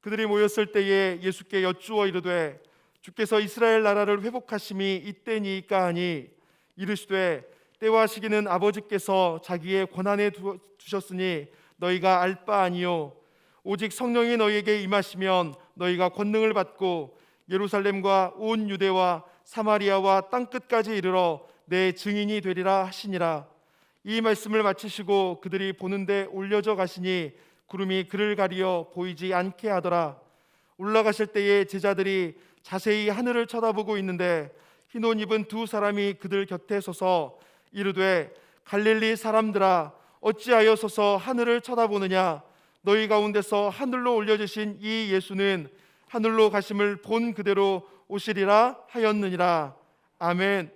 그들이 모였을 때에 예수께 여쭈어 이르되 주께서 이스라엘 나라를 회복하심이 이때니까 하니 이르시되 때와 시기는 아버지께서 자기의 권한에 두셨으니 너희가 알 바 아니요 오직 성령이 너희에게 임하시면 너희가 권능을 받고 예루살렘과 온 유대와 사마리아와 땅끝까지 이르러 내 증인이 되리라 하시니라. 이 말씀을 마치시고 그들이 보는데 올려져 가시니 구름이 그를 가리어 보이지 않게 하더라. 올라가실 때에 제자들이 자세히 하늘을 쳐다보고 있는데 흰 옷 입은 두 사람이 그들 곁에 서서 이르되 갈릴리 사람들아 어찌하여 서서 하늘을 쳐다보느냐. 너희 가운데서 하늘로 올려지신 이 예수는 하늘로 가심을 본 그대로 오시리라 하였느니라. 아멘.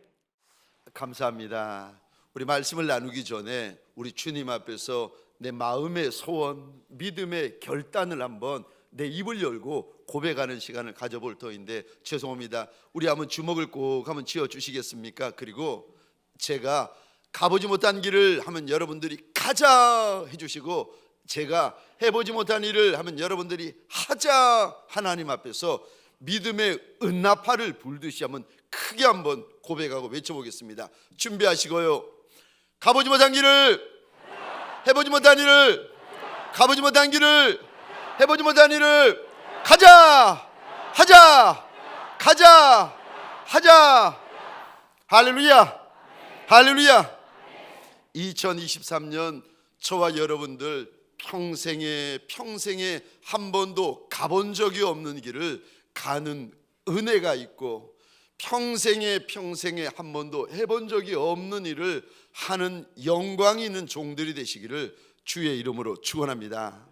감사합니다. 우리 말씀을 나누기 전에 우리 주님 앞에서 내 마음의 소원, 믿음의 결단을 한번 내 입을 열고 고백하는 시간을 가져볼 터인데 죄송합니다. 우리 한번 주먹을 꼭 한번 쥐어 주시겠습니까? 그리고 제가 가보지 못한 길을 하면 여러분들이 가자 해주시고, 제가 해보지 못한 일을 하면 여러분들이 하자. 하나님 앞에서 믿음의 은나파를 불듯이 한번 크게 한번 고백하고 외쳐보겠습니다. 준비하시고요. 가보지 못한 길을, 해보지 못한 일을, 가보지 못한 길을, 해보지 못한 일을 가자, 하자, 가자, 하자. 할렐루야, 할렐루야. 2023년 저와 여러분들 평생에 한 번도 가본 적이 없는 길을 가는 은혜가 있고, 평생에 한 번도 해본 적이 없는 일을 하는 영광이 있는 종들이 되시기를 주의 이름으로 축원합니다.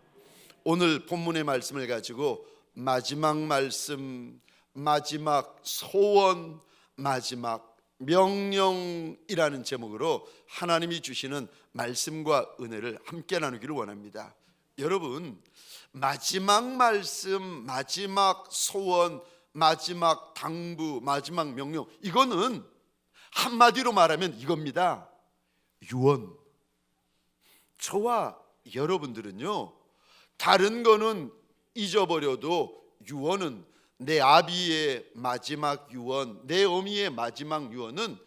오늘 본문의 말씀을 가지고 마지막 말씀, 마지막 소원, 마지막 명령이라는 제목으로 하나님이 주시는 말씀과 은혜를 함께 나누기를 원합니다. 여러분, 마지막 말씀, 마지막 소원, 마지막 당부, 마지막 명령, 이거는 한마디로 말하면 이겁니다. 유언. 저와 여러분들은요, 다른 거는 잊어버려도 유언은, 내 아비의 마지막 유언, 내 어미의 마지막 유언은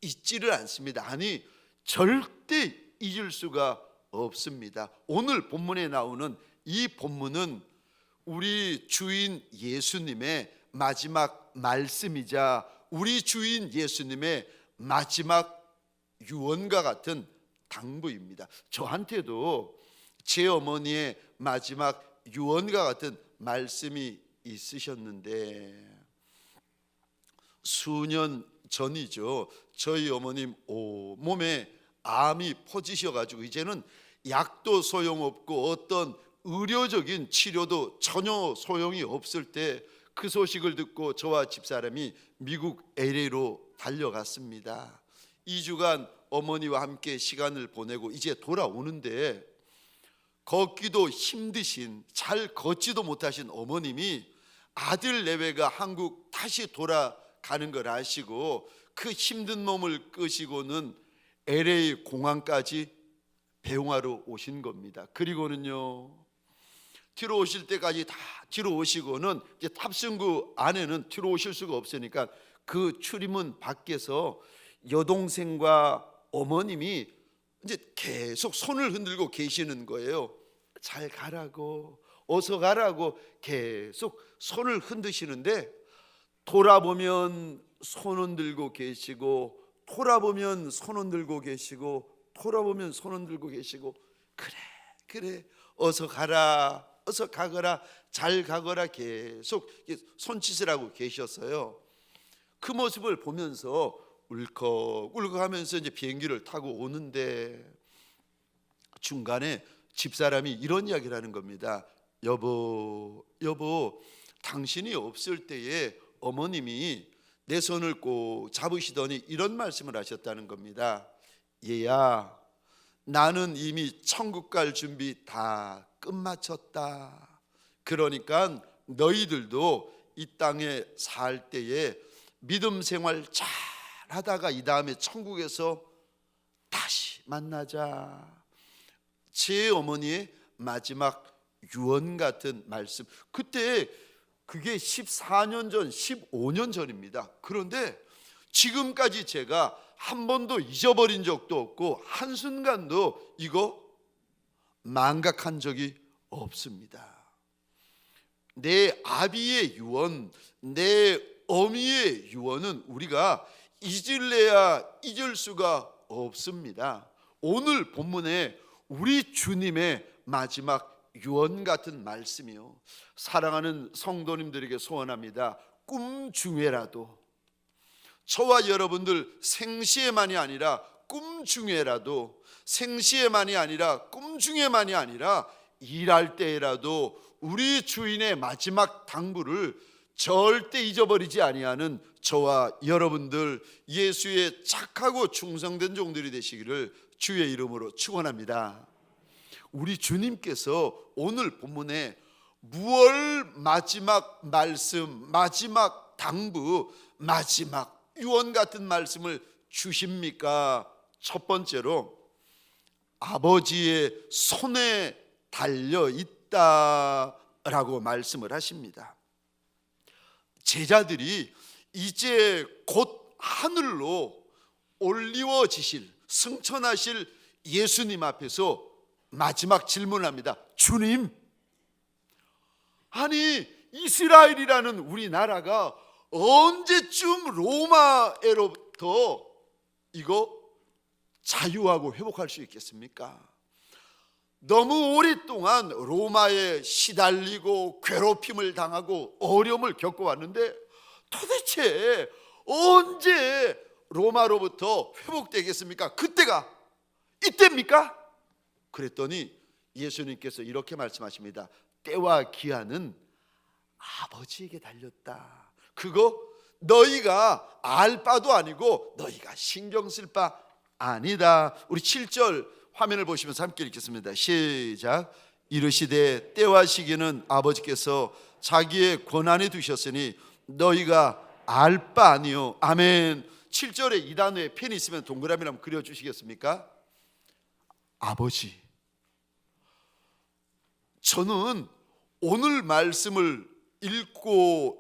잊지를 않습니다. 아니, 절대 잊을 수가 없습니다. 오늘 본문에 나오는 이 본문은 우리 주인 예수님의 마지막 말씀이자 우리 주인 예수님의 마지막 유언과 같은 당부입니다. 저한테도 제 어머니의 마지막 유언과 같은 말씀이 있으셨는데, 수년 전이죠. 저희 어머님 몸에 암이 퍼지셔가지고 이제는 약도 소용없고 어떤 의료적인 치료도 전혀 소용이 없을 때 그 소식을 듣고 저와 집사람이 미국 LA로 달려갔습니다. 2주간 어머니와 함께 시간을 보내고 이제 돌아오는데, 걷기도 힘드신, 잘 걷지도 못하신 어머님이 아들 내외가 한국 다시 돌아가는 걸 아시고 그 힘든 몸을 끄시고는 LA 공항까지 배웅하러 오신 겁니다. 그리고는요, 뒤로 오실 때까지 다 뒤로 오시고는 이제 탑승구 안에는 뒤로 오실 수가 없으니까 그 출입문 밖에서 여동생과 어머님이 이제 계속 손을 흔들고 계시는 거예요. 잘 가라고, 어서 가라고 계속 손을 흔드시는데, 돌아보면 손 흔들고 계시고, 돌아보면 손 흔들고 계시고, 돌아보면 손 흔들고 계시고, 그래 어서 가라, 어서 가거라, 잘 가거라 계속 손짓을 하고 계셨어요. 그 모습을 보면서 울컥울컥하면서 이제 비행기를 타고 오는데, 중간에 집사람이 이런 이야기를 하는 겁니다. 여보, 당신이 없을 때에 어머님이 내 손을 꼭 잡으시더니 이런 말씀을 하셨다는 겁니다. 얘야, 나는 이미 천국 갈 준비 다 끝마쳤다. 그러니까 너희들도 이 땅에 살 때에 믿음 생활 잘 하다가 이 다음에 천국에서 다시 만나자. 제 어머니의 마지막 유언 같은 말씀. 그때 그게 14년 전, 15년 전입니다. 그런데 지금까지 제가 한 번도 잊어버린 적도 없고 한순간도 이거 망각한 적이 없습니다. 내 아비의 유언, 내 어미의 유언은 우리가 잊을래야 잊을 수가 없습니다. 오늘 본문에 우리 주님의 마지막 유언 같은 말씀이요, 사랑하는 성도님들에게 소원합니다. 꿈 중에라도, 저와 여러분들 생시에만이 아니라 꿈 중에라도, 생시에만이 아니라 꿈 중에만이 아니라 일할 때라도 우리 주인의 마지막 당부를 절대 잊어버리지 아니하는 저와 여러분들, 예수의 착하고 충성된 종들이 되시기를 주의 이름으로 축원합니다. 우리 주님께서 오늘 본문에 무얼 마지막 말씀, 마지막 당부, 마지막 유언 같은 말씀을 주십니까? 첫 번째로 아버지의 손에 달려 있다라고 말씀을 하십니다. 제자들이 이제 곧 하늘로 올리워지실, 승천하실 예수님 앞에서 마지막 질문을 합니다. 주님, 아니 이스라엘이라는 우리나라가 언제쯤 로마로부터 이거 자유하고 회복할 수 있겠습니까? 너무 오랫동안 로마에 시달리고 괴롭힘을 당하고 어려움을 겪어왔는데 도대체 언제 로마로부터 회복되겠습니까? 그때가 이때입니까? 그랬더니 예수님께서 이렇게 말씀하십니다. 때와 기한은 아버지에게 달렸다. 그거 너희가 알 바도 아니고 너희가 신경 쓸 바 아니다. 우리 7절 화면을 보시면서 함께 읽겠습니다. 시작. 이르시되 때와 시기는 아버지께서 자기의 권한에 두셨으니 너희가 알 바 아니요. 아멘. 7절에 이 단어에 펜이 있으면 동그라미를 한번 그려주시겠습니까? 아버지. 저는 오늘 말씀을 읽고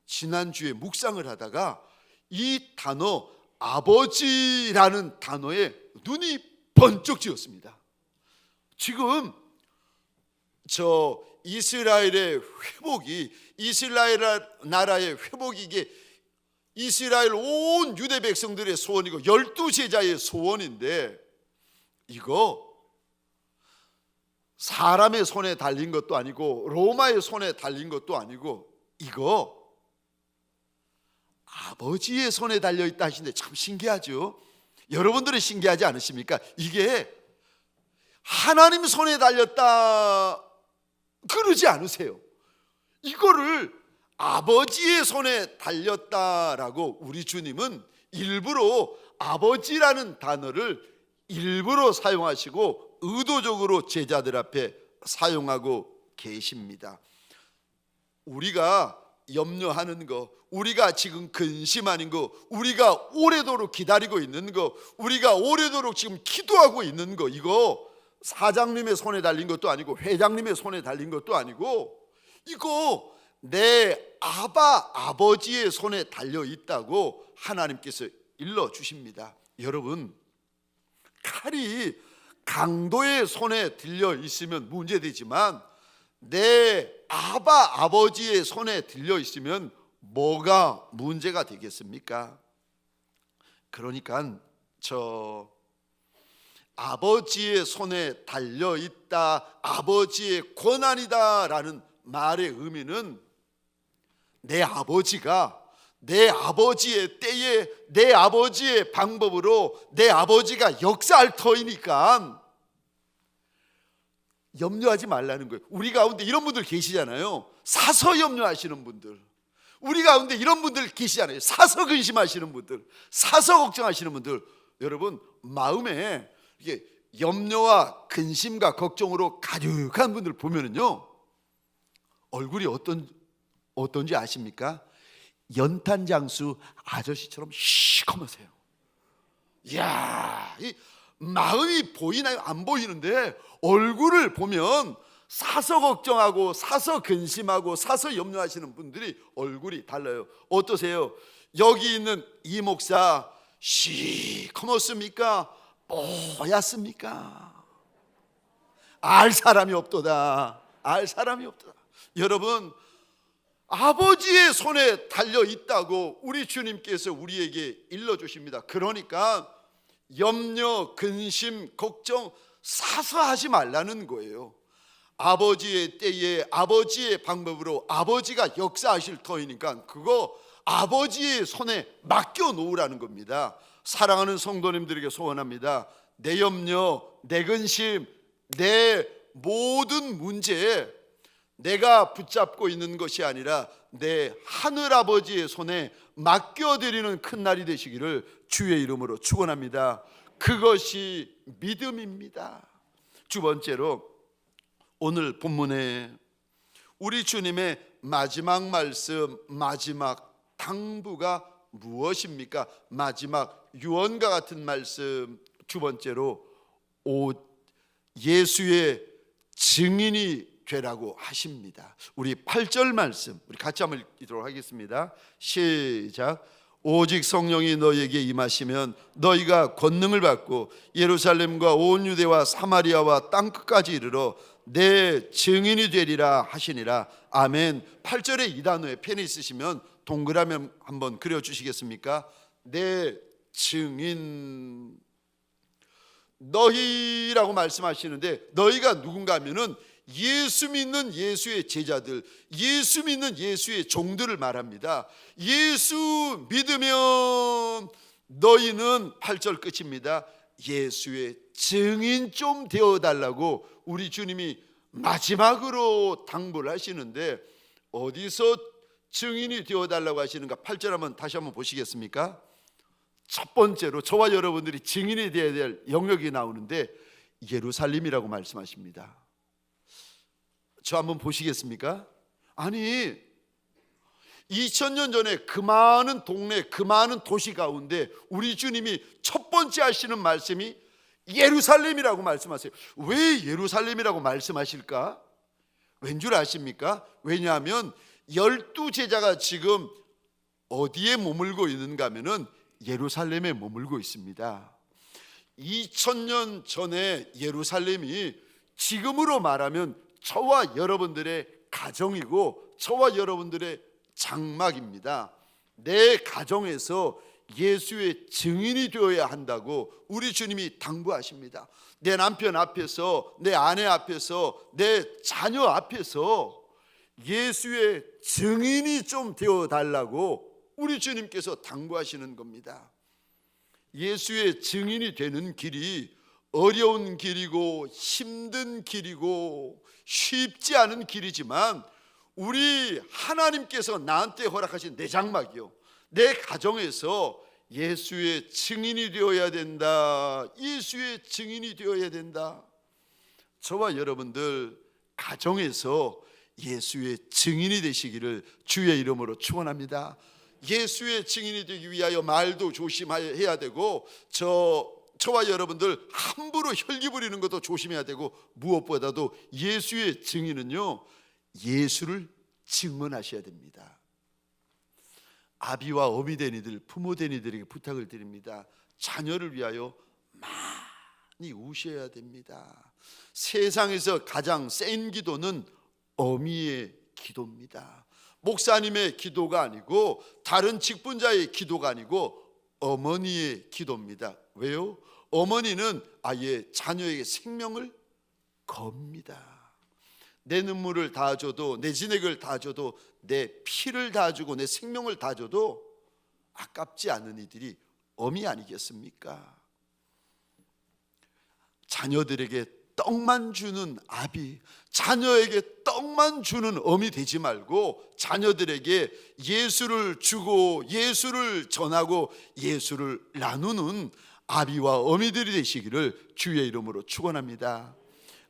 지난주에 묵상을 하다가 이 단어 아버지라는 단어에 눈이 번쩍 쥐었습니다. 지금 저 이스라엘의 회복이, 이스라엘 나라의 회복이 이게 이스라엘 온 유대 백성들의 소원이고 12제자의 소원인데, 이거 사람의 손에 달린 것도 아니고 로마의 손에 달린 것도 아니고 이거 아버지의 손에 달려있다 하시는데 참 신기하죠? 여러분들은 신기하지 않으십니까? 이게 하나님 손에 달렸다 그러지 않으세요. 이거를 아버지의 손에 달렸다라고 우리 주님은 일부러 아버지라는 단어를 일부러 사용하시고 의도적으로 제자들 앞에 사용하고 계십니다. 우리가 염려하는 거, 우리가 지금 근심하는 거, 우리가 오래도록 기다리고 있는 거, 우리가 오래도록 지금 기도하고 있는 거, 이거 사장님의 손에 달린 것도 아니고 회장님의 손에 달린 것도 아니고 이거 내 아버지의 손에 달려 있다고 하나님께서 일러 주십니다. 여러분, 칼이 강도의 손에 들려 있으면 문제되지만 내 아버지의 손에 들려 있으면 뭐가 문제가 되겠습니까? 그러니까 저 아버지의 손에 달려 있다, 아버지의 권한이다라는 말의 의미는 내 아버지가 내 아버지의 때에 내 아버지의 방법으로 내 아버지가 역사할 터이니까 염려하지 말라는 거예요. 우리 가운데 이런 분들 계시잖아요. 사서 염려하시는 분들, 우리 가운데 이런 분들 계시잖아요. 사서 근심하시는 분들, 사서 걱정하시는 분들. 여러분, 마음에 이게 염려와 근심과 걱정으로 가득한 분들 보면은요, 얼굴이 어떤지 아십니까? 연탄장수 아저씨처럼 시커매세요. 이야, 이 마음이 보이나요? 안 보이는데 얼굴을 보면 사서 걱정하고 사서 근심하고 사서 염려하시는 분들이 얼굴이 달라요. 어떠세요? 여기 있는 이 목사 시커멓습니까? 뽀얗습니까? 알 사람이 없도다. 알 사람이 없도다. 여러분, 아버지의 손에 달려 있다고 우리 주님께서 우리에게 일러주십니다. 그러니까 염려, 근심, 걱정 사서 하지 말라는 거예요. 아버지의 때에 아버지의 방법으로 아버지가 역사하실 터이니까 그거 아버지의 손에 맡겨 놓으라는 겁니다. 사랑하는 성도님들에게 소원합니다. 내 염려, 내 근심, 내 모든 문제에 내가 붙잡고 있는 것이 아니라 내 하늘아버지의 손에 맡겨드리는 큰 날이 되시기를 주의 이름으로 축원합니다. 그것이 믿음입니다. 두 번째로, 오늘 본문에 우리 주님의 마지막 말씀, 마지막 당부가 무엇입니까? 마지막 유언과 같은 말씀, 두 번째로 예수의 증인이 되라고 하십니다. 우리 8절 말씀 우리 같이 한번 읽도록 하겠습니다. 시작. 오직 성령이 너희에게 임하시면 너희가 권능을 받고 예루살렘과 온 유대와 사마리아와 땅끝까지 이르러 내 증인이 되리라 하시니라. 아멘. 8절에 이 단어에 펜이 있으시면 동그라미 한번 그려주시겠습니까? 내 증인. 너희라고 말씀하시는데 너희가 누군가 하면은 예수 믿는 예수의 제자들, 예수 믿는 예수의 종들을 말합니다. 예수 믿으면 너희는 8절 끝입니다. 예수의 증인 좀 되어달라고 우리 주님이 마지막으로 당부를 하시는데 어디서 증인이 되어달라고 하시는가? 8절 한번 다시 한번 보시겠습니까? 첫 번째로 저와 여러분들이 증인이 되어야 될 영역이 나오는데 예루살렘이라고 말씀하십니다. 저 한번 보시겠습니까? 아니 2000년 전에 그 많은 동네, 그 많은 도시 가운데 우리 주님이 첫 번째 하시는 말씀이 예루살렘이라고 말씀하세요. 왜 예루살렘이라고 말씀하실까? 왠 줄 아십니까? 왜냐하면 12제자가 지금 어디에 머물고 있는가 하면은 예루살렘에 머물고 있습니다. 2000년 전에 예루살렘이 지금으로 말하면 저와 여러분들의 가정이고 저와 여러분들의 장막입니다. 내 가정에서 예수의 증인이 되어야 한다고 우리 주님이 당부하십니다. 내 남편 앞에서, 내 아내 앞에서, 내 자녀 앞에서 예수의 증인이 좀 되어달라고 우리 주님께서 당부하시는 겁니다. 예수의 증인이 되는 길이 어려운 길이고 힘든 길이고 쉽지 않은 길이지만 우리 하나님께서 나한테 허락하신 내 장막이요, 내 가정에서 예수의 증인이 되어야 된다. 예수의 증인이 되어야 된다. 저와 여러분들 가정에서 예수의 증인이 되시기를 주의 이름으로 축원합니다. 예수의 증인이 되기 위하여 말도 조심해야 되고 저와 여러분들 함부로 혈기 부리는 것도 조심해야 되고 무엇보다도 예수의 증인은요 예수를 증언하셔야 됩니다. 아비와 어미 된 이들, 부모 된 이들에게 부탁을 드립니다. 자녀를 위하여 많이 우셔야 됩니다. 세상에서 가장 센 기도는 어미의 기도입니다. 목사님의 기도가 아니고 다른 직분자의 기도가 아니고 어머니의 기도입니다. 왜요? 어머니는 아예 자녀에게 생명을 겁니다. 내 눈물을 다 줘도, 내 진액을 다 줘도, 내 피를 다 주고 내 생명을 다 줘도 아깝지 않은 이들이 어미 아니겠습니까? 자녀들에게 떡만 주는 아비, 자녀에게 떡만 주는 어미 되지 말고 자녀들에게 예수를 주고 예수를 전하고 예수를 나누는 아비와 어미들이 되시기를 주의 이름으로 축원합니다.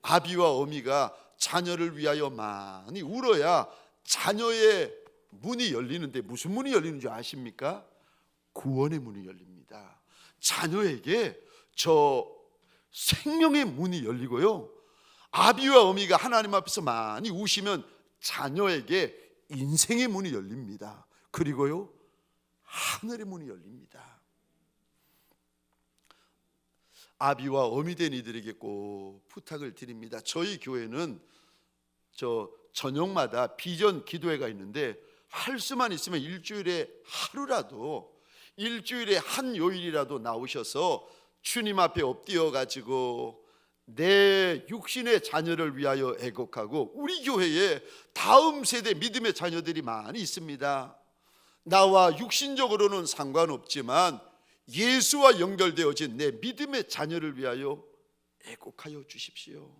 아비와 어미가 자녀를 위하여 많이 울어야 자녀의 문이 열리는데 무슨 문이 열리는 줄 아십니까? 구원의 문이 열립니다. 자녀에게 저 생명의 문이 열리고요, 아비와 어미가 하나님 앞에서 많이 우시면 자녀에게 인생의 문이 열립니다. 그리고요, 하늘의 문이 열립니다. 아비와 어미 된 이들에게 꼭 부탁을 드립니다. 저희 교회는 저녁마다 비전 기도회가 있는데, 할 수만 있으면 일주일에 하루라도, 일주일에 한 요일이라도 나오셔서 주님 앞에 엎드려 가지고 내 육신의 자녀를 위하여 애곡하고, 우리 교회에 다음 세대 믿음의 자녀들이 많이 있습니다. 나와 육신적으로는 상관없지만 예수와 연결되어진 내 믿음의 자녀를 위하여 애곡하여 주십시오.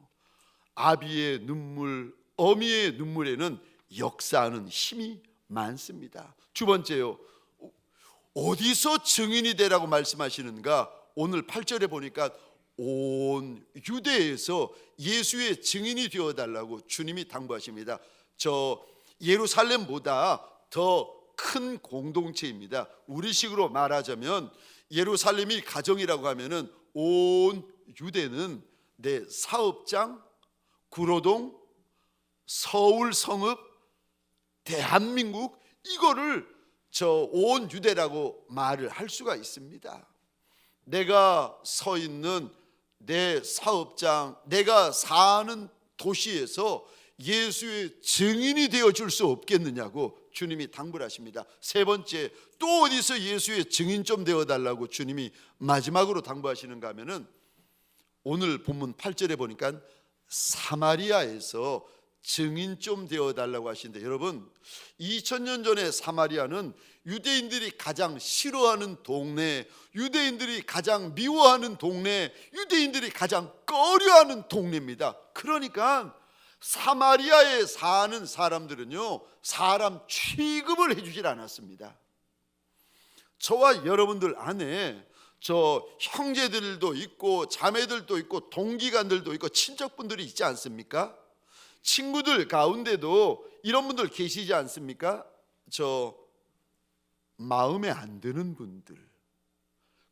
아비의 눈물, 어미의 눈물에는 역사하는 힘이 많습니다. 두 번째요, 어디서 증인이 되라고 말씀하시는가? 오늘 8절에 보니까 온 유대에서 예수의 증인이 되어달라고 주님이 당부하십니다. 저 예루살렘보다 더 큰 공동체입니다. 우리식으로 말하자면 예루살렘이 가정이라고 하면은 온 유대는 내 사업장, 구로동, 서울 성읍, 대한민국, 이거를 온 유대라고 말을 할 수가 있습니다. 내가 서 있는 내 사업장, 내가 사는 도시에서 예수의 증인이 되어줄 수 없겠느냐고 주님이 당부를 하십니다. 세 번째, 또 어디서 예수의 증인 좀 되어달라고 주님이 마지막으로 당부하시는가 하면은, 오늘 본문 8절에 보니까 사마리아에서 증인 좀 되어달라고 하시는데, 여러분, 2000년 전에 사마리아는 유대인들이 가장 싫어하는 동네, 유대인들이 가장 미워하는 동네, 유대인들이 가장 꺼려하는 동네입니다. 그러니까 사마리아에 사는 사람들은요, 사람 취급을 해주질 않았습니다. 저와 여러분들 안에 형제들도 있고 자매들도 있고 동기간들도 있고 친척분들이 있지 않습니까? 친구들 가운데도 이런 분들 계시지 않습니까? 마음에 안 드는 분들,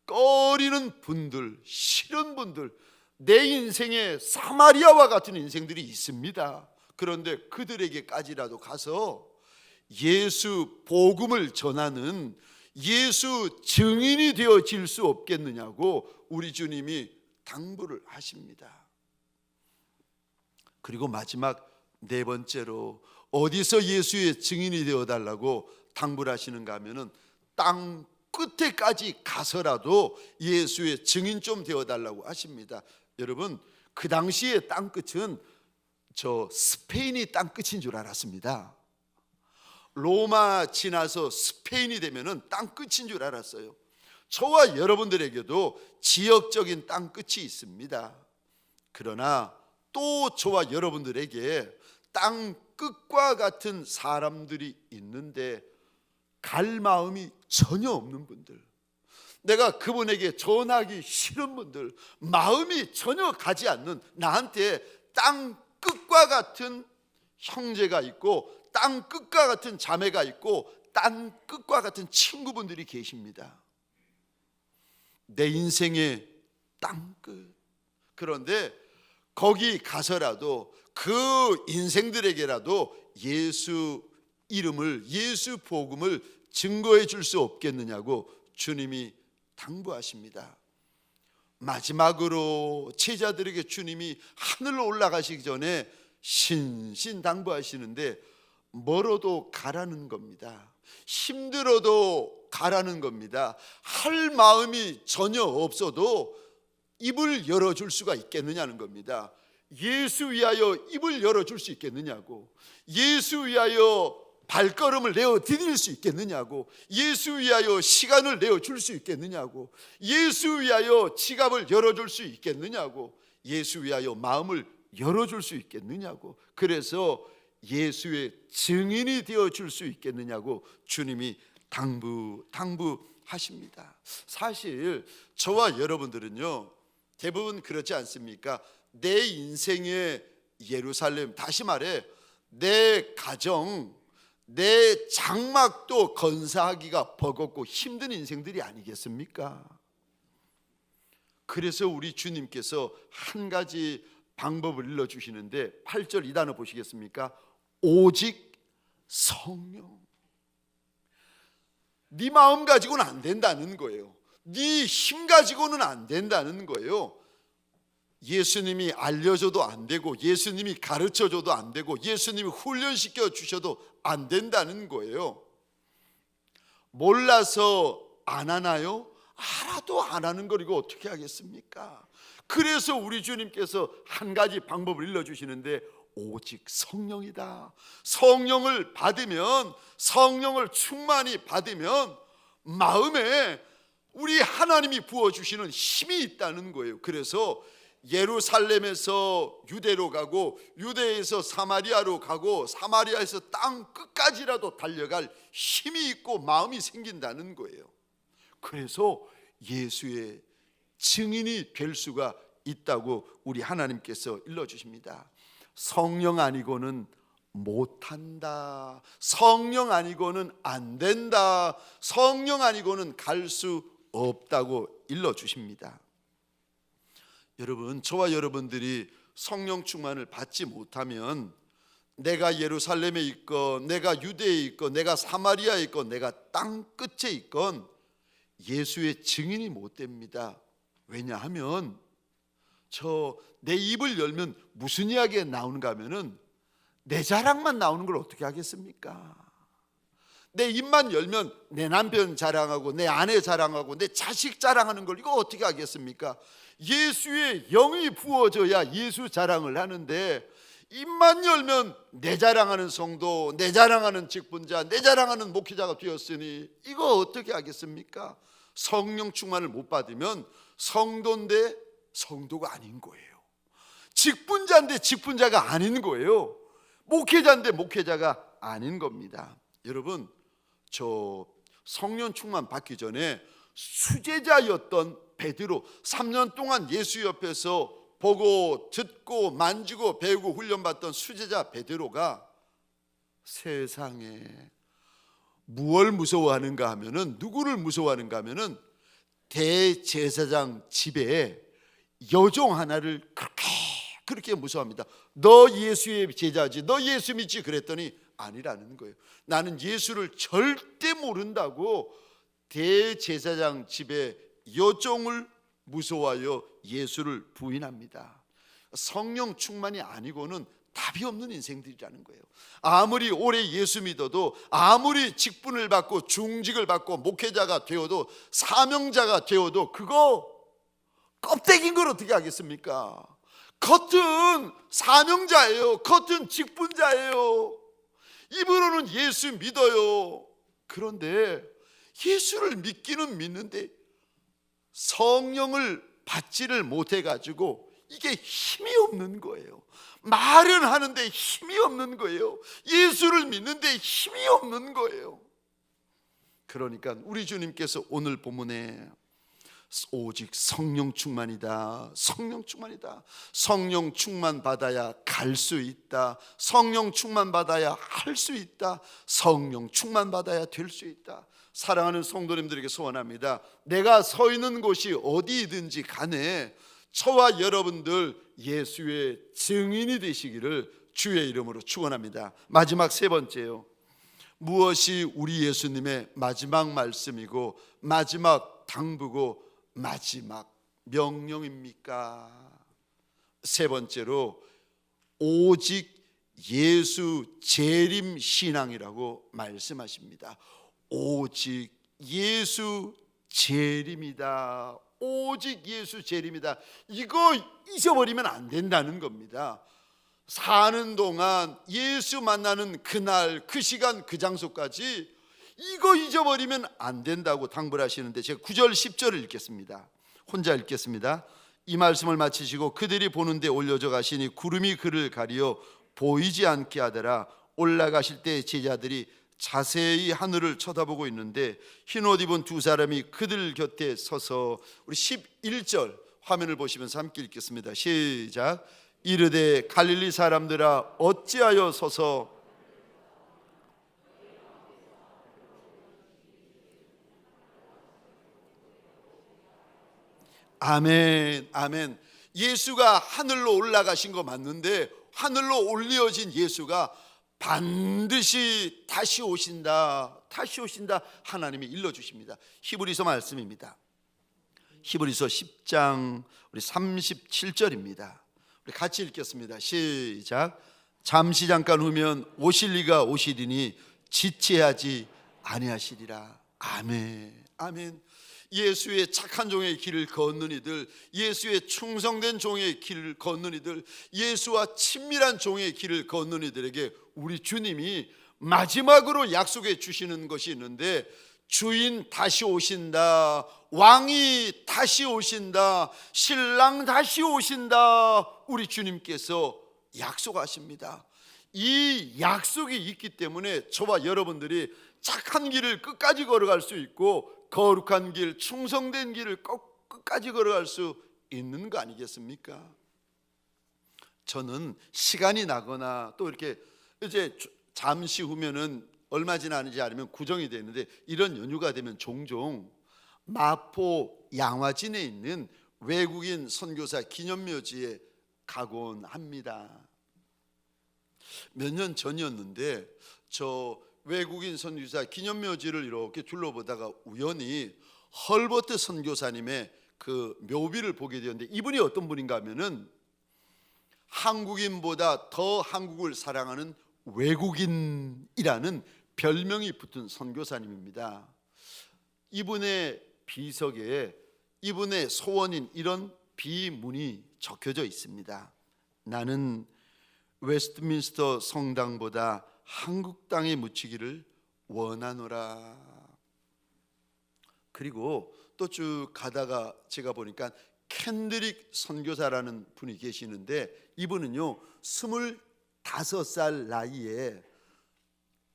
꺼리는 분들, 싫은 분들, 내 인생에 사마리아와 같은 인생들이 있습니다. 그런데 그들에게까지라도 가서 예수 복음을 전하는 예수 증인이 되어질 수 없겠느냐고 우리 주님이 당부를 하십니다. 그리고 마지막 네 번째로, 어디서 예수의 증인이 되어달라고 당부를 하시는가 하면은, 땅 끝에까지 가서라도 예수의 증인 좀 되어달라고 하십니다. 여러분, 그 당시의 땅 끝은 스페인이 땅 끝인 줄 알았습니다. 로마 지나서 스페인이 되면은 땅 끝인 줄 알았어요. 저와 여러분들에게도 지역적인 땅 끝이 있습니다. 그러나 또 저와 여러분들에게 땅 끝과 같은 사람들이 있는데 갈 마음이 전혀 없는 분들, 내가 그분에게 전하기 싫은 분들, 마음이 전혀 가지 않는, 나한테 땅 끝과 같은 형제가 있고 땅 끝과 같은 자매가 있고 땅 끝과 같은 친구분들이 계십니다. 내 인생의 땅 끝. 그런데 거기 가서라도 그 인생들에게라도 예수 이름을, 예수 복음을 증거해 줄 수 없겠느냐고 주님이 당부하십니다. 마지막으로 제자들에게 주님이 하늘로 올라가시기 전에 신신당부하시는데, 멀어도 가라는 겁니다. 힘들어도 가라는 겁니다. 할 마음이 전혀 없어도 입을 열어줄 수가 있겠느냐는 겁니다. 예수 위하여 입을 열어줄 수 있겠느냐고, 예수 위하여 발걸음을 내어 디딜 수 있겠느냐고, 예수 위하여 시간을 내어 줄 수 있겠느냐고, 예수 위하여 지갑을 열어줄 수 있겠느냐고, 예수 위하여 마음을 열어줄 수 있겠느냐고, 그래서 예수의 증인이 되어 줄 수 있겠느냐고 주님이 당부하십니다. 사실 저와 여러분들은요, 대부분 그렇지 않습니까? 내 인생의 예루살렘, 다시 말해 내 가정, 내 장막도 건사하기가 버겁고 힘든 인생들이 아니겠습니까? 그래서 우리 주님께서 한 가지 방법을 일러주시는데 8절 이 단어 보시겠습니까? 오직 성령. 네 마음 가지고는 안 된다는 거예요. 네 힘 가지고는 안 된다는 거예요. 예수님이 알려줘도 안 되고, 예수님이 가르쳐줘도 안 되고, 예수님이 훈련시켜 주셔도 안 된다는 거예요. 몰라서 안 하나요? 알아도 안 하는 걸 이거 어떻게 하겠습니까? 그래서 우리 주님께서 한 가지 방법을 일러주시는데 오직 성령이다. 성령을 받으면, 성령을 충만히 받으면 마음에 우리 하나님이 부어주시는 힘이 있다는 거예요. 그래서 예루살렘에서 유대로 가고, 유대에서 사마리아로 가고, 사마리아에서 땅 끝까지라도 달려갈 힘이 있고 마음이 생긴다는 거예요. 그래서 예수의 증인이 될 수가 있다고 우리 하나님께서 일러주십니다. 성령 아니고는 못한다. 성령 아니고는 안 된다. 성령 아니고는 갈 수 없다고 일러주십니다. 여러분, 저와 여러분들이 성령 충만을 받지 못하면 내가 예루살렘에 있건, 내가 유대에 있건, 내가 사마리아에 있건, 내가 땅 끝에 있건 예수의 증인이 못 됩니다. 왜냐하면 내 입을 열면 무슨 이야기가 나오는가 하면은 내 자랑만 나오는 걸 어떻게 하겠습니까? 내 입만 열면 내 남편 자랑하고, 내 아내 자랑하고, 내 자식 자랑하는 걸 이거 어떻게 하겠습니까? 예수의 영이 부어져야 예수 자랑을 하는데, 입만 열면 내 자랑하는 성도, 내 자랑하는 직분자, 내 자랑하는 목회자가 되었으니 이거 어떻게 하겠습니까? 성령 충만을 못 받으면 성도인데 성도가 아닌 거예요. 직분자인데 직분자가 아닌 거예요. 목회자인데 목회자가 아닌 겁니다. 여러분, 저 성령 충만 받기 전에 수제자였던 베드로, 3년 동안 예수 옆에서 보고 듣고 만지고 배우고 훈련받던 수제자 베드로가 세상에 무엇을 무서워하는가 하면은, 누구를 무서워하는가 하면은 대제사장 집에 여종 하나를 그렇게 무서워합니다. 너 예수의 제자지, 너 예수 믿지? 그랬더니 아니라는 거예요. 나는 예수를 절대 모른다고 대제사장 집에 여종을 무서워하여 예수를 부인합니다. 성령 충만이 아니고는 답이 없는 인생들이라는 거예요. 아무리 오래 예수 믿어도, 아무리 직분을 받고 중직을 받고 목회자가 되어도, 사명자가 되어도 그거 껍데기인 걸 어떻게 하겠습니까? 겉은 사명자예요. 겉은 직분자예요. 입으로는 예수 믿어요. 그런데 예수를 믿기는 믿는데 성령을 받지를 못해가지고 이게 힘이 없는 거예요. 말은 하는데 힘이 없는 거예요. 예수를 믿는데 힘이 없는 거예요. 그러니까 우리 주님께서 오늘 본문에 오직 성령 충만이다, 성령 충만이다, 성령 충만 받아야 갈 수 있다, 성령 충만 받아야 할 수 있다, 성령 충만 받아야 될 수 있다. 사랑하는 성도님들에게 소원합니다. 내가 서 있는 곳이 어디든지 간에 저와 여러분들 예수의 증인이 되시기를 주의 이름으로 축원합니다. 마지막 세 번째요, 무엇이 우리 예수님의 마지막 말씀이고 마지막 당부고 마지막 명령입니까? 세 번째로 오직 예수 재림 신앙이라고 말씀하십니다. 오직 예수 재림이다. 오직 예수 재림이다. 이거 잊어버리면 안 된다는 겁니다. 사는 동안 예수 만나는 그날, 그 시간, 그 장소까지 이거 잊어버리면 안 된다고 당부를 하시는데, 제가 9절 10절을 읽겠습니다. 혼자 읽겠습니다. 이 말씀을 마치시고 그들이 보는 데 올려져 가시니 구름이 그를 가리어 보이지 않게 하더라. 올라가실 때 제자들이 자세히 하늘을 쳐다보고 있는데 흰옷 입은 두 사람이 그들 곁에 서서, 우리 11절 화면을 보시면서 함께 읽겠습니다. 시작. 이르되 갈릴리 사람들아 어찌하여 서서 아멘, 아멘. 예수가 하늘로 올라가신 거 맞는데 하늘로 올려진 예수가 반드시 다시 오신다, 다시 오신다, 하나님이 일러주십니다. 히브리서 말씀입니다. 히브리서 10장 우리 37절입니다. 우리 같이 읽겠습니다. 시작. 잠시 잠깐 후면 오실 이가 오시리니 지체하지 아니하시리라. 아멘. 아멘. 예수의 착한 종의 길을 걷는 이들, 예수의 충성된 종의 길을 걷는 이들, 예수와 친밀한 종의 길을 걷는 이들에게 우리 주님이 마지막으로 약속해 주시는 것이 있는데, 주인 다시 오신다, 왕이 다시 오신다, 신랑 다시 오신다, 우리 주님께서 약속하십니다. 이 약속이 있기 때문에 저와 여러분들이 착한 길을 끝까지 걸어갈 수 있고 거룩한 길, 충성된 길을 끝까지 걸어갈 수 있는 거 아니겠습니까? 저는 시간이 나거나 또 이렇게 이제 잠시 후면은 얼마 지나는지 알면 구정이 되는데, 이런 연휴가 되면 종종 마포 양화진에 있는 외국인 선교사 기념묘지에 가곤 합니다. 몇 년 전이었는데 저 외국인 선교사 기념묘지를 이렇게 둘러보다가 우연히 헐버트 선교사님의 그 묘비를 보게 되었는데, 이분이 어떤 분인가 하면은 한국인보다 더 한국을 사랑하는 외국인이라는 별명이 붙은 선교사님입니다. 이분의 비석에 이분의 소원인 이런 비문이 적혀져 있습니다. 나는 웨스트민스터 성당보다 한국 땅에 묻히기를 원하노라. 그리고 또 쭉 가다가 제가 보니까 켄드릭 선교사라는 분이 계시는데, 이분은요 25살 나이에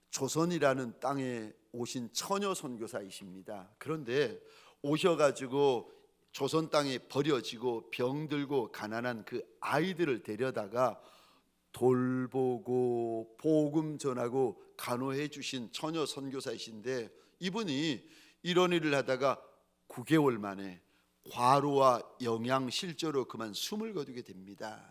조선이라는 땅에 오신 처녀 선교사이십니다. 그런데 오셔가지고 조선 땅에 버려지고 병들고 가난한 그 아이들을 데려다가 돌보고 복음 전하고 간호해 주신 처녀 선교사이신데, 이분이 이런 일을 하다가 9개월 만에 과로와 영양실조로 그만 숨을 거두게 됩니다.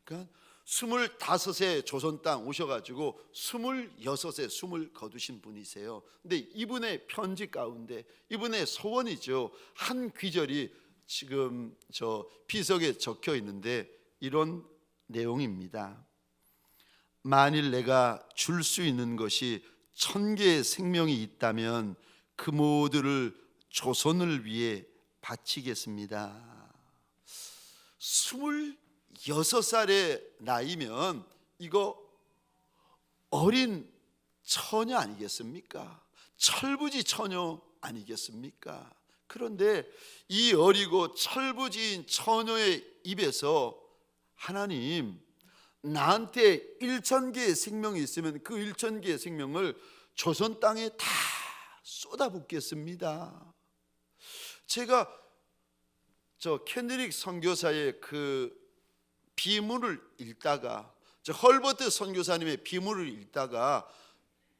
그러니까 25세 조선 땅 오셔가지고 26세 숨을 거두신 분이세요. 근데 이분의 편지 가운데 이분의 소원이죠, 한 귀절이 지금 저 비석에 적혀 있는데 이런 내용입니다. 만일 내가 줄 수 있는 것이 1000개의 생명이 있다면 그 모두를 조선을 위해 바치겠습니다. 26살의 나이면 이거 어린 처녀 아니겠습니까? 철부지 처녀 아니겠습니까? 그런데 이 어리고 철부지인 처녀의 입에서 하나님, 나한테 1000개의 생명이 있으면 그 1000개의 생명을 조선 땅에 다 쏟아붓겠습니다. 제가 저 켄드릭 선교사의 그 비문을 읽다가, 저 헐버트 선교사님의 비문을 읽다가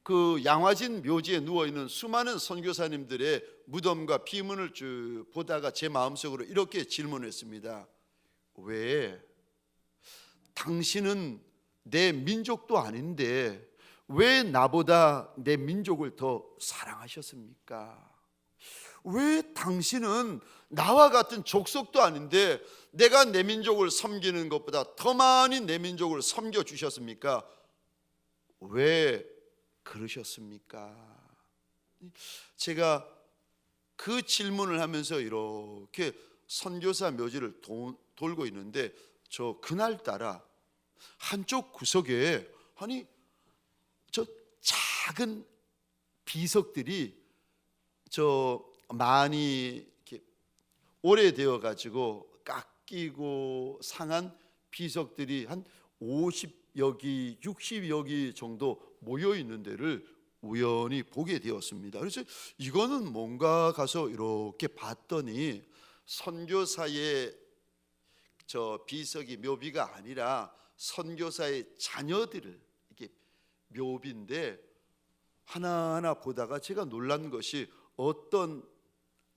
그 양화진 묘지에 누워있는 수많은 선교사님들의 무덤과 비문을 쭉 보다가 제 마음속으로 이렇게 질문했습니다. 왜 당신은 내 민족도 아닌데 왜 나보다 내 민족을 더 사랑하셨습니까? 왜 당신은 나와 같은 족속도 아닌데 내가 내 민족을 섬기는 것보다 더 많이 내 민족을 섬겨주셨습니까? 왜 그러셨습니까? 제가 그 질문을 하면서 이렇게 선교사 묘지를 돌고 있는데, 저 그날따라 한쪽 구석에 저 작은 비석들이 저 많이 이렇게 오래되어 가지고 깎이고 상한 비석들이 한 50여 기, 60여 기 정도 모여 있는 데를 우연히 보게 되었습니다. 그래서 이거는 뭔가 가서 이렇게 봤더니 선교사의 저 비석이 묘비가 아니라 선교사의 자녀들을 이렇게 묘비인데, 하나하나 보다가 제가 놀란 것이, 어떤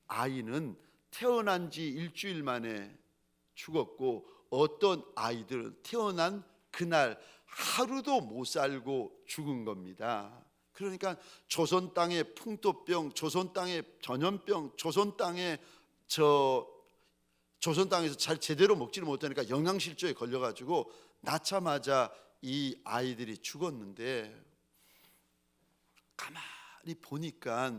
아이는 태어난 지 일주일 만에 죽었고 어떤 아이들은 태어난 그날 하루도 못 살고 죽은 겁니다. 그러니까 조선 땅의 풍토병, 조선 땅의 전염병, 조선 땅에서 잘 제대로 먹지를 못하니까 영양실조에 걸려가지고 낳자마자 이 아이들이 죽었는데, 가만히 보니까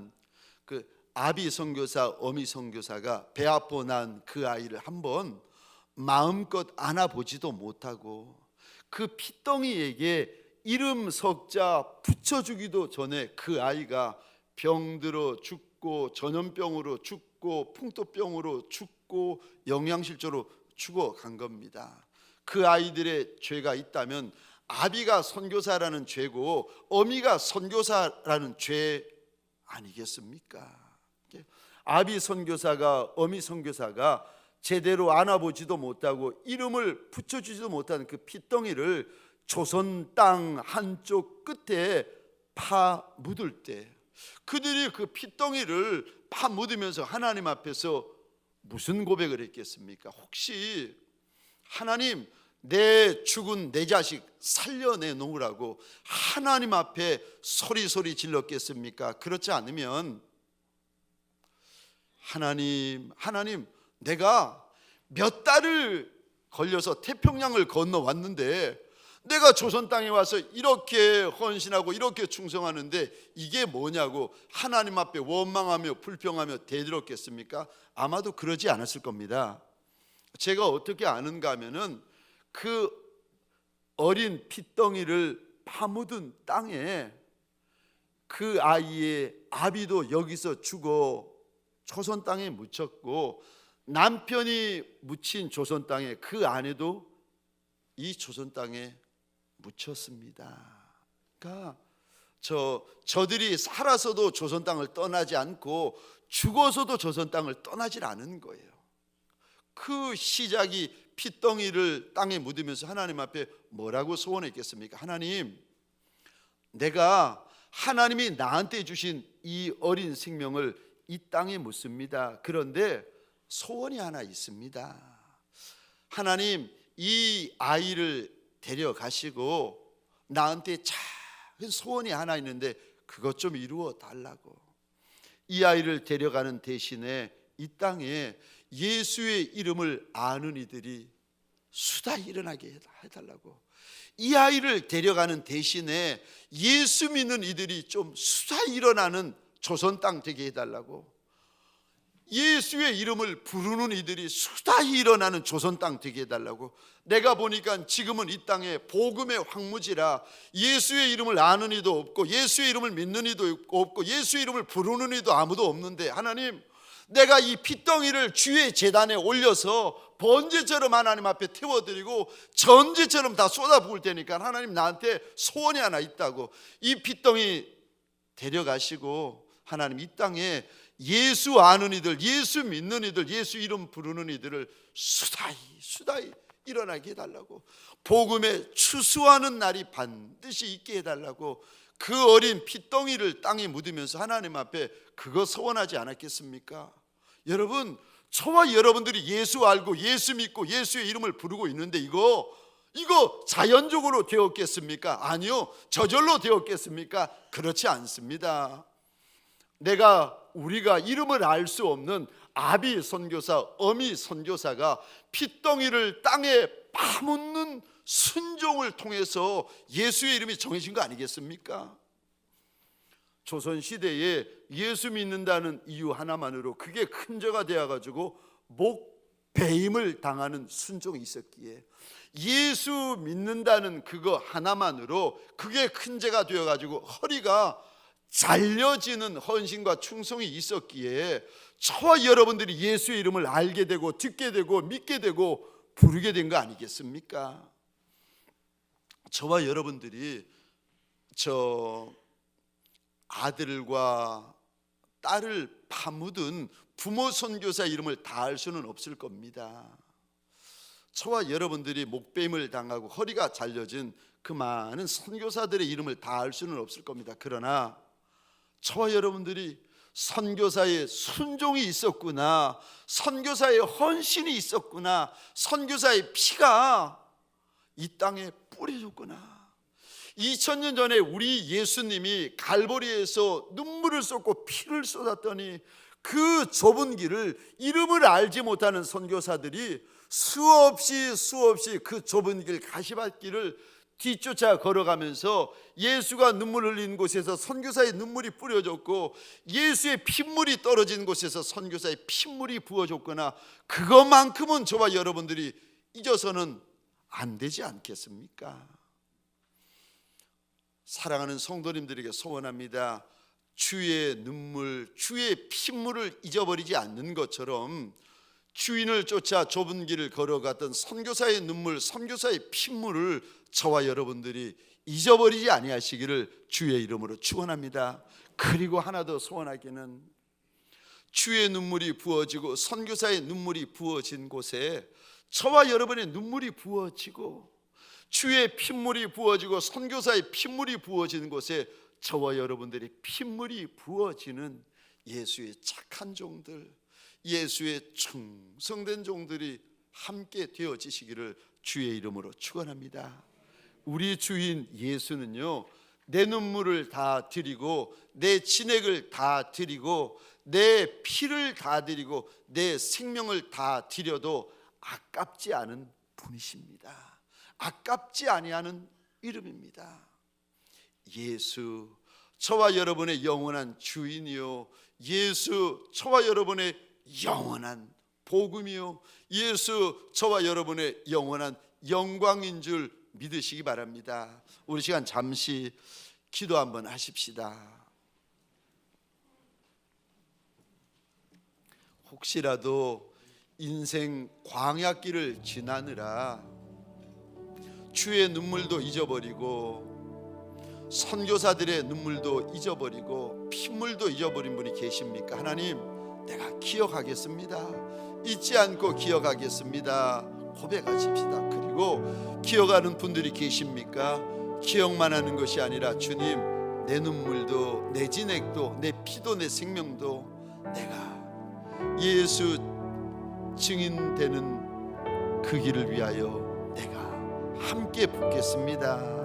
그 아비 선교사, 어미 선교사가 배 아파 난 그 아이를 한번 마음껏 안아보지도 못하고 그 핏덩이에게 이름 석자 붙여주기도 전에 그 아이가 병들어 죽고 전염병으로 죽고 풍토병으로 죽고 영양실조로 죽어간 겁니다. 그 아이들의 죄가 있다면 아비가 선교사라는 죄고 어미가 선교사라는 죄 아니겠습니까? 아비 선교사가 어미 선교사가 제대로 안아보지도 못하고 이름을 붙여주지도 못하는 그 핏덩이를 조선 땅 한쪽 끝에 파 묻을 때 그들이 그 핏덩이를 파 묻으면서 하나님 앞에서 무슨 고백을 했겠습니까? 혹시 하나님, 내 죽은 내 자식 살려내 놓으라고 하나님 앞에 소리 질렀겠습니까? 그렇지 않으면 하나님, 내가 몇 달을 걸려서 태평양을 건너왔는데 내가 조선 땅에 와서 이렇게 헌신하고 이렇게 충성하는데 이게 뭐냐고 하나님 앞에 원망하며 불평하며 대들었겠습니까? 아마도 그러지 않았을 겁니다. 제가 어떻게 아는가 하면은 그 어린 핏덩이를 파묻은 땅에 그 아이의 아비도 여기서 죽어 조선 땅에 묻혔고 남편이 묻힌 조선 땅에 그 아내도 이 조선 땅에 묻혔습니다. 그러니까 저들이 살아서도 조선 땅을 떠나지 않고 죽어서도 조선 땅을 떠나질 않은 거예요. 그 시작이 핏덩이를 땅에 묻으면서 하나님 앞에 뭐라고 소원했겠습니까? 하나님, 내가 하나님이 나한테 주신 이 어린 생명을 이 땅에 묻습니다. 그런데 소원이 하나 있습니다. 하나님, 이 아이를 데려가시고 나한테 작은 소원이 하나 있는데 그것 좀 이루어 달라고. 이 아이를 데려가는 대신에 이 땅에 예수의 이름을 아는 이들이 수다 일어나게 해달라고. 이 아이를 데려가는 대신에 예수 믿는 이들이 좀 수다 일어나는 조선 땅 되게 해달라고. 예수의 이름을 부르는 이들이 수다 일어나는 조선 땅 되게 해달라고. 내가 보니까 지금은 이 땅에 복음의 황무지라 예수의 이름을 아는 이도 없고 예수의 이름을 믿는 이도 없고 예수의 이름을 부르는 이도 아무도 없는데, 하나님, 내가 이 핏덩이를 주의 제단에 올려서 번제처럼 하나님 앞에 태워드리고 전제처럼 다 쏟아부을 테니까 하나님, 나한테 소원이 하나 있다고. 이 핏덩이 데려가시고 하나님, 이 땅에 예수 아는 이들, 예수 믿는 이들, 예수 이름 부르는 이들을 수다히 일어나게 해달라고. 복음에 추수하는 날이 반드시 있게 해달라고. 그 어린 핏덩이를 땅에 묻으면서 하나님 앞에 그거 소원하지 않았겠습니까? 여러분, 저와 여러분들이 예수 알고 예수 믿고 예수의 이름을 부르고 있는데 이거 자연적으로 되었겠습니까? 아니요. 저절로 되었겠습니까? 그렇지 않습니다. 우리가 이름을 알 수 없는 아비 선교사, 어미 선교사가 핏덩이를 땅에 파묻는 순종을 통해서 예수의 이름이 정해진 거 아니겠습니까? 조선시대에 예수 믿는다는 이유 하나만으로 그게 큰 죄가 되어가지고 목배임을 당하는 순종이 있었기에, 예수 믿는다는 그거 하나만으로 그게 큰 죄가 되어가지고 허리가 잘려지는 헌신과 충성이 있었기에 저와 여러분들이 예수의 이름을 알게 되고 듣게 되고 믿게 되고 부르게 된 거 아니겠습니까? 저와 여러분들이 저 아들과 딸을 파묻은 부모 선교사 이름을 다 알 수는 없을 겁니다. 저와 여러분들이 목배임을 당하고 허리가 잘려진 그 많은 선교사들의 이름을 다 알 수는 없을 겁니다. 그러나 저와 여러분들이 선교사의 순종이 있었구나, 선교사의 헌신이 있었구나, 선교사의 피가 이 땅에 뿌려졌구나. 2000년 전에 우리 예수님이 갈보리에서 눈물을 쏟고 피를 쏟았더니 그 좁은 길을 이름을 알지 못하는 선교사들이 수없이 그 좁은 길, 가시밭길을 뒤쫓아 걸어가면서 예수가 눈물 흘린 곳에서 선교사의 눈물이 뿌려졌고, 예수의 핏물이 떨어진 곳에서 선교사의 핏물이 부어졌거나, 그것만큼은 저와 여러분들이 잊어서는 안 되지 않겠습니까? 사랑하는 성도님들에게 소원합니다. 주의 눈물, 주의 핏물을 잊어버리지 않는 것처럼 주인을 쫓아 좁은 길을 걸어갔던 선교사의 눈물, 선교사의 핏물을 저와 여러분들이 잊어버리지 아니하시기를 주의 이름으로 축원합니다. 그리고 하나 더 소원하기는, 주의 눈물이 부어지고 선교사의 눈물이 부어진 곳에 저와 여러분의 눈물이 부어지고, 주의 핏물이 부어지고 선교사의 핏물이 부어지는 곳에 저와 여러분들의 핏물이 부어지는 예수의 착한 종들, 예수의 충성된 종들이 함께 되어지시기를 주의 이름으로 축원합니다. 우리 주인 예수는요, 내 눈물을 다 드리고 내 진액을 다 드리고 내 피를 다 드리고 내 생명을 다 드려도 아깝지 않은 분이십니다. 아깝지 아니하는 이름입니다. 예수, 저와 여러분의 영원한 주인이요, 예수, 저와 여러분의 영원한 복음이요, 예수, 저와 여러분의 영원한 영광인 줄 믿으시기 바랍니다. 우리 시간 잠시 기도 한번 하십시다. 혹시라도 인생 광야길을 지나느라 주의 눈물도 잊어버리고 선교사들의 눈물도 잊어버리고 핏물도 잊어버린 분이 계십니까? 하나님, 내가 기억하겠습니다. 잊지 않고 기억하겠습니다. 고백하십시다. 그리고 기억하는 분들이 계십니까? 기억만 하는 것이 아니라, 주님, 내 눈물도 내 진액도 내 피도 내 생명도 내가 예수 증인되는 그 길을 위하여 내가 함께 붓겠습니다.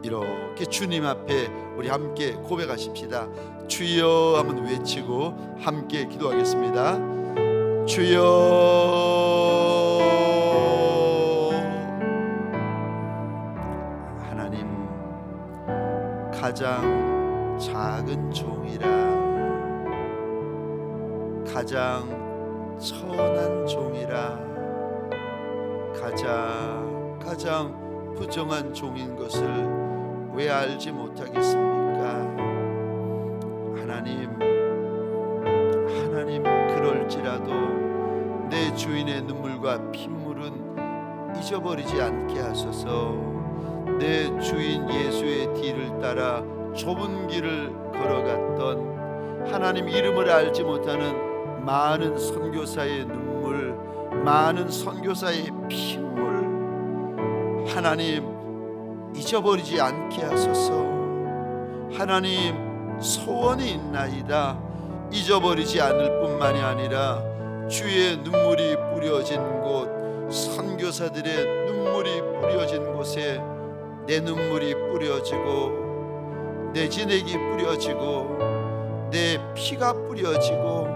이렇게 주님 앞에 우리 함께 고백하십시다. 주여 한번 외치고 함께 기도하겠습니다. 주여, 하나님, 가장 작은 종이라, 가장 천한 종이라, 가장 부정한 종인 것을 왜 알지 못하겠습니까? 하나님, 그럴지라도 내 주인의 눈물과 핏물은 잊어버리지 않게 하소서. 내 주인 예수의 뒤를 따라 좁은 길을 걸어갔던 하나님 이름을 알지 못하는 많은 선교사의 눈물, 많은 선교사의 핏물, 하나님 잊어버리지 않게 하소서. 하나님, 소원이 있나이다. 잊어버리지 않을 뿐만이 아니라 주의 눈물이 뿌려진 곳, 선교사들의 눈물이 뿌려진 곳에 내 눈물이 뿌려지고 내 진액이 뿌려지고 내 피가 뿌려지고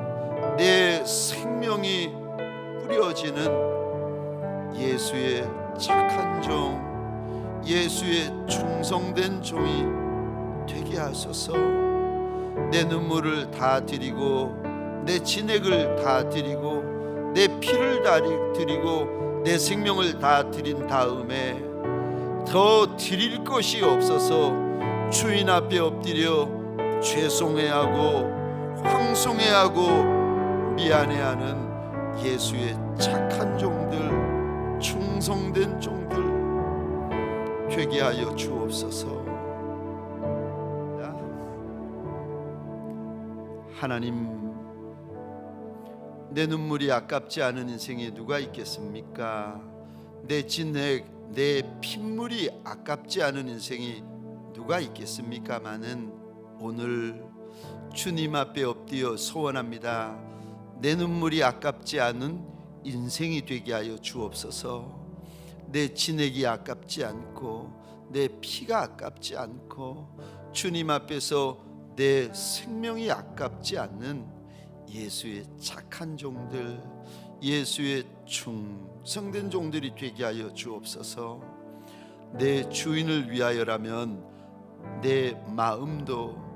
내 생명이 뿌려지는 예수의 착한 종, 예수의 충성된 종이 되게 하소서. 내 눈물을 다 드리고 내 진액을 다 드리고 내 피를 다 드리고 내 생명을 다 드린 다음에 더 드릴 것이 없어서 주인 앞에 엎드려 죄송해하고 황송해하고 미안해하는 예수의 착한 종들, 충성된 종들 되게 하여 주옵소서. 하나님, 내 눈물이 아깝지 않은 인생에 누가 있겠습니까? 내 진액, 내 핏물이 아깝지 않은 인생이 누가 있겠습니까마는 오늘 주님 앞에 엎드려 소원합니다. 내 눈물이 아깝지 않은 인생이 되게 하여 주옵소서. 내 진액이 아깝지 않고 내 피가 아깝지 않고 주님 앞에서 내 생명이 아깝지 않는 예수의 착한 종들, 예수의 충성된 종들이 되게 하여 주옵소서. 내 주인을 위하여라면 내 마음도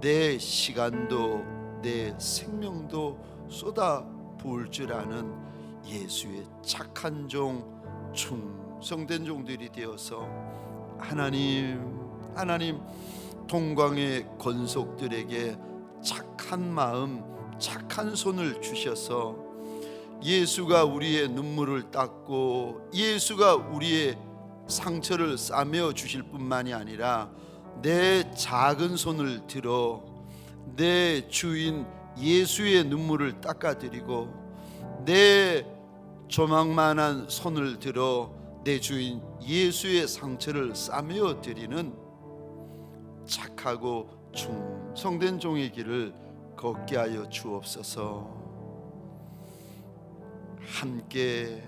내 시간도 내 생명도 쏟아 부을 줄 아는 예수의 착한 종, 충성된 종들이 되어서 하나님 동광의 권속들에게 착한 마음, 착한 손을 주셔서 예수가 우리의 눈물을 닦고 예수가 우리의 상처를 싸매어 주실 뿐만이 아니라 내 작은 손을 들어 내 주인 예수의 눈물을 닦아드리고 내 조망만한 손을 들어 내 주인 예수의 상처를 싸매어 드리는 착하고 충성된 종의 길을 걷게 하여 주옵소서. 함께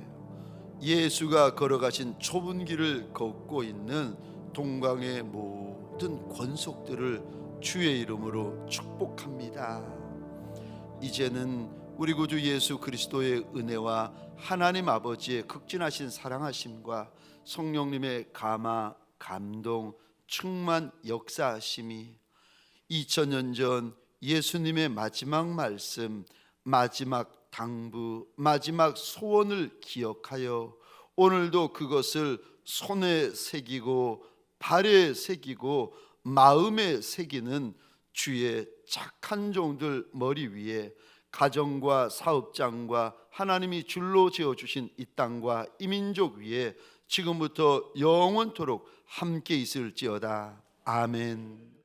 예수가 걸어가신 좁은 길을 걷고 있는 동광의 모든 권속들을 주의 이름으로 축복합니다. 이제는 우리 구주 예수 그리스도의 은혜와 하나님 아버지의 극진하신 사랑하심과 성령님의 감화, 감동, 충만 역사하심이 2000년 전 예수님의 마지막 말씀, 마지막 당부, 마지막 소원을 기억하여 오늘도 그것을 손에 새기고 발에 새기고 마음에 새기는 주의 착한 종들 머리 위에 가정과 사업장과 하나님이 줄로 지어주신 이 땅과 이 민족 위에 지금부터 영원토록 함께 있을지어다. 아멘.